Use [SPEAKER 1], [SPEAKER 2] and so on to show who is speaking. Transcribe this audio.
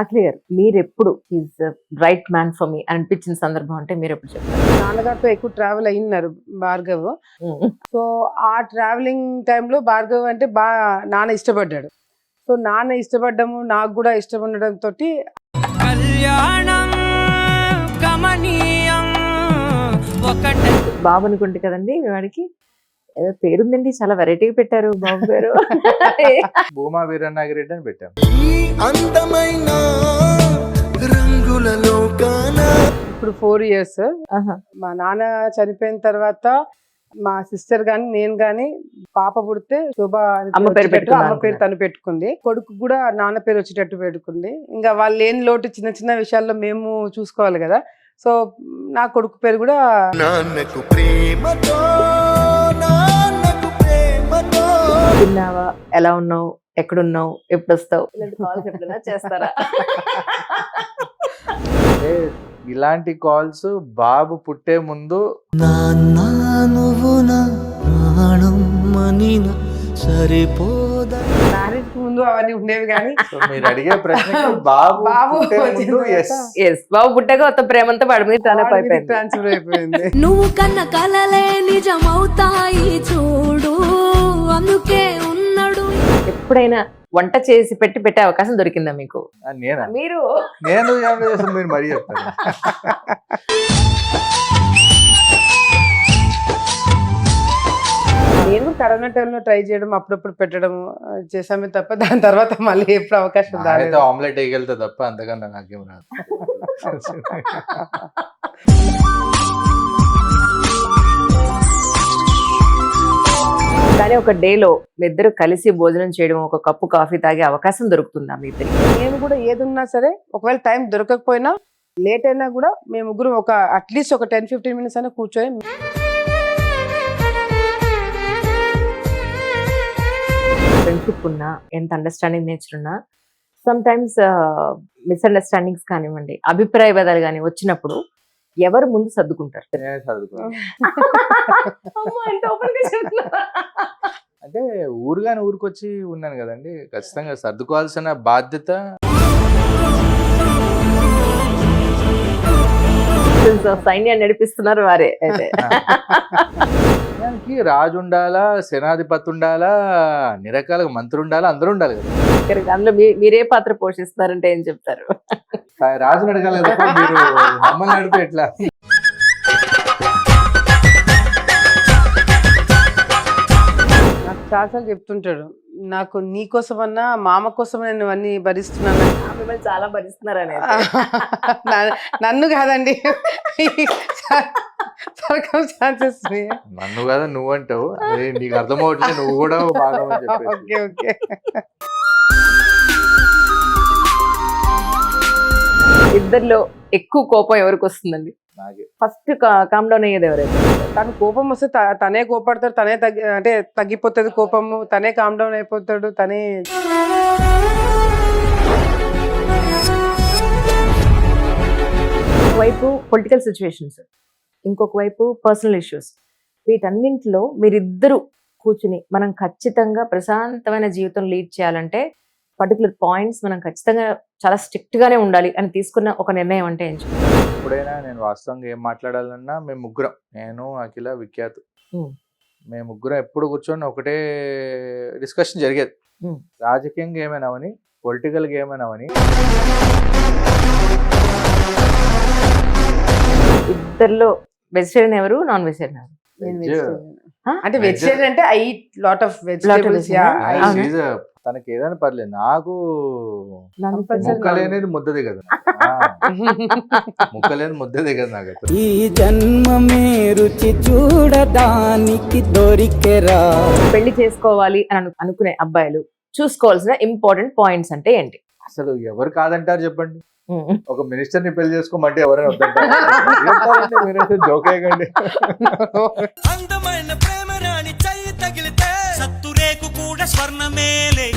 [SPEAKER 1] అఖిల గారు, మీరెప్పుడు is right man for me అనిపించిన సందర్భం అంటే మీరు ఎప్పుడు చెప్తారు?
[SPEAKER 2] నాన్నగారితో ఎక్కువ ట్రావెల్ అయినారు భార్గవ్. సో ఆ ట్రావెలింగ్ టైంలో భార్గవ్ అంటే బాగా నాన్న ఇష్టపడ్డాడు. సో నాన్న ఇష్టపడ్డము నాకు కూడా ఇష్టం ఉండడం తోటి
[SPEAKER 3] కళ్యాణం గమనీయం ఒకటే.
[SPEAKER 1] బాబు అనుకుంటే కదండి మీ వాడికి ఏదో పేరుందండి, చాలా వెరైటీగా పెట్టారు బాబు పేరు.
[SPEAKER 4] భూమా వీరన్నాగిరెడ్డి అని పెట్టాం.
[SPEAKER 5] అందమైన రంగులలో
[SPEAKER 2] ఇప్పుడు 4 years.
[SPEAKER 1] ఆహా.
[SPEAKER 2] మా నాన్న చనిపోయిన తర్వాత మా సిస్టర్ గాని నేను గాని పాప పుడితే శోభ అని
[SPEAKER 1] అమ్మ పేరు
[SPEAKER 2] వచ్చేటట్టు
[SPEAKER 1] పెట్టుకుందాం
[SPEAKER 2] అమ్మ పేరు తను పెట్టుకుంది. కొడుకు కూడా నాన్న పేరు వచ్చేటట్టు పెట్టుకుంది. ఇంకా వాళ్ళు లేని లోటు చిన్న చిన్న విషయాల్లో మేము చూసుకోవాలి కదా. సో నా కొడుకు పేరు కూడా
[SPEAKER 5] నాన్నకు ప్రేమతో నాన్నకు ప్రేమతో.
[SPEAKER 1] తిన్నావా, ఎలా ఉన్నావు, ఎక్కడున్నావు, ఎప్పుడు వస్తావు, ఇలాంటి కాల్స్ ఎప్పుడైనా చేస్తారా?
[SPEAKER 4] అంటే ఇలాంటి కాల్స్ బాబు పుట్టే ముందు
[SPEAKER 5] నాన్న నువ్వు నా ప్రాణం మనిన సరిపోదా.
[SPEAKER 2] మ్యారేజ్ ముందు అవన్నీ ఉండేవి కానీ
[SPEAKER 4] సో మీరు అడిగే ప్రశ్నకి బాబు
[SPEAKER 2] బాబు
[SPEAKER 4] పుట్టే
[SPEAKER 2] వచ్చిన
[SPEAKER 4] ముందు
[SPEAKER 2] తర్వాత
[SPEAKER 4] ఎస్.
[SPEAKER 1] ఎస్, బాబు పుట్టాక మొత్తం ప్రేమంతా వాడి మీద ట్రాన్స్ఫర్ అయిపోయింది.
[SPEAKER 2] ట్రాన్స్ఫర్ అయిపోయింది.
[SPEAKER 6] నువ్వు కన్న కలలే నిజమవుతాయి చూడు, అందుకే ఉన్నాడు.
[SPEAKER 1] ఎప్పుడైనా వంట చేసి పెట్టే అవకాశం దొరికిందా మీకు?
[SPEAKER 4] నేనా
[SPEAKER 1] మీరు
[SPEAKER 4] నేను ఏం చేస్తాను, మీరు మరీ చెప్తాను.
[SPEAKER 2] నేను కరోనా టైంలో ట్రై చేయడం అప్పుడప్పుడు పెట్టడం చేసామే తప్ప దాని తర్వాత మళ్ళీ ఎప్పుడు అవకాశం
[SPEAKER 4] అయితే
[SPEAKER 2] రాలేదు.
[SPEAKER 4] ఆమ్లెట్ వేయగలితే తప్ప అంతకన్నా నాకేం రాదు.
[SPEAKER 1] కానీ ఒక డేలో మీ ఇద్దరు కలిసి భోజనం చేయడం, ఒక కప్పు కాఫీ తాగే అవకాశం దొరుకుతుందా మీ ఇద్దరికి?
[SPEAKER 2] నేను కూడా ఏది ఉన్నా సరే ఒకవేళ టైం దొరకకపోయినా లేట్ అయినా కూడా మేము ముగ్గురు ఒక అట్లీస్ట్ ఒక 10-15 minutes అయినా కూర్చొని
[SPEAKER 1] ఫ్రెండ్షిప్ ఉన్నా, ఎంత అండర్స్టాండింగ్ నేచర్ ఉన్నా, సమ్ టైమ్స్ మిస్అండర్స్టాండింగ్స్ కానివ్వండి, అభిప్రాయ భేదాలు కానీ వచ్చినప్పుడు ఎవరు ముందు సర్దుకుంటారు?
[SPEAKER 4] నేనే చదువుకున్నాను.
[SPEAKER 1] అమ్మో, ఎంత open గా చెప్తున్నారా?
[SPEAKER 4] అంటే ఊరుగాని ఊరికొచ్చి ఉన్నాను కదండి, ఖచ్చితంగా సర్దుకోవాల్సిన బాధ్యత.
[SPEAKER 1] సైన్యాన్ని నడిపిస్తున్నారు వారే అయితే.
[SPEAKER 4] దానికి రాజు ఉండాలా, సేనాధిపతి ఉండాలా, అన్ని రకాలుగా మంత్రి ఉండాలా, అందరూ ఉండాలి కదా.
[SPEAKER 1] కరెక్ట్. అందులో మీరే పాత్ర పోషిస్తున్నారంటే ఏం చెప్తారు?
[SPEAKER 4] రాజుని అడగాలి తప్ప మీరు మమ్మల్ని అడిగితే ఎట్లా?
[SPEAKER 2] నాకు చాలాసార్లు చెప్తుంటాడు, నాకు నీ కోసమన్నా మామ కోసం నేను అన్ని భరిస్తున్నాను.
[SPEAKER 1] మిమ్మల్ని చాలా భరిస్తున్నారు అనేది.
[SPEAKER 2] నన్ను కాదండి, సర్కమ్స్టాన్సెస్.
[SPEAKER 4] నన్ను కదా నువ్వు అంటావు, అదే నీకు అర్థమవుతుంది, నువ్వు కూడా బాగా చెప్పేసి.
[SPEAKER 2] Okay okay.
[SPEAKER 1] ఇద్దరిలో ఎక్కువ కోపం ఎవరికి వస్తుందండి?
[SPEAKER 4] నాకే.
[SPEAKER 1] ఫస్ట్ కామ్ డౌన్ అయ్యేది ఎవరైతే?
[SPEAKER 2] తను కోపం వస్తే తనే కోపడతాడు, తనే అంటే తగ్గిపోతుంది కోపము, తనే కామ్ డౌన్ అయిపోతాడు, తనే.
[SPEAKER 1] ఒకవైపు పొలిటికల్ సిచ్యువేషన్స్, ఇంకొక వైపు పర్సనల్ ఇష్యూస్, వీటన్నింటిలో మీరిద్దరూ కూర్చుని మనం ఖచ్చితంగా ప్రశాంతమైన జీవితం లీడ్ చేయాలంటే పర్టికులర్ పాయింట్స్ మనం ఖచ్చితంగా చాలా స్ట్రిక్ట్ గానే ఉండాలి అని తీసుకున్న ఒక నిర్ణయం అంటే ఏం చెప్తారు?
[SPEAKER 4] ఎప్పుడైనా నేను వాస్తవంగా ఏం మాట్లాడాలన్నా మేము ముగ్గురం, నేను అఖిల విఖ్యాత్, మేము ముగ్గురం ఎప్పుడు కూర్చొని ఒకటే డిస్కషన్ జరిగేది. రాజకీయంగా ఏమైనావని, పొలిటికల్గా ఏమైనావని.
[SPEAKER 1] ఇద్దరిలో వెజిటేరియన్ ఎవరు, నాన్ వెజిటేరియన్ ఎవరు?
[SPEAKER 2] నేను
[SPEAKER 4] Veg.
[SPEAKER 2] vegetarian.
[SPEAKER 1] Huh?
[SPEAKER 2] అంటే వెజిటేరియన్ అంటే I eat lot of vegetables.
[SPEAKER 1] అవునా?
[SPEAKER 4] తనకి ఏదైనా పర్లేదు, నాకు ముక్కలేనిది ముద్దది కదా. ముక్కలేని ముద్దది కదా నాకు అసలు.
[SPEAKER 3] ఈ జన్మమే రుచి చూడడానికి దొరికెరా.
[SPEAKER 1] పెళ్లి చేసుకోవాలి అని అనుకునే అబ్బాయిలు చూసుకోవాల్సిన ఇంపార్టెంట్ పాయింట్స్ అంటే ఏంటి?
[SPEAKER 4] అసలు ఎవరు కాదంటారు చెప్పండి? ఒక మినిస్టర్ ని పెళ్లి చేసుకోమంటే ఎవరైనా వద్దంటారు? మీరైతే జోకేయకండి.
[SPEAKER 3] అందమైన ప్రేమ రాణి చెయ్యి తగిలితే సత్తురేకు కూడా స్వర్ణమేలే.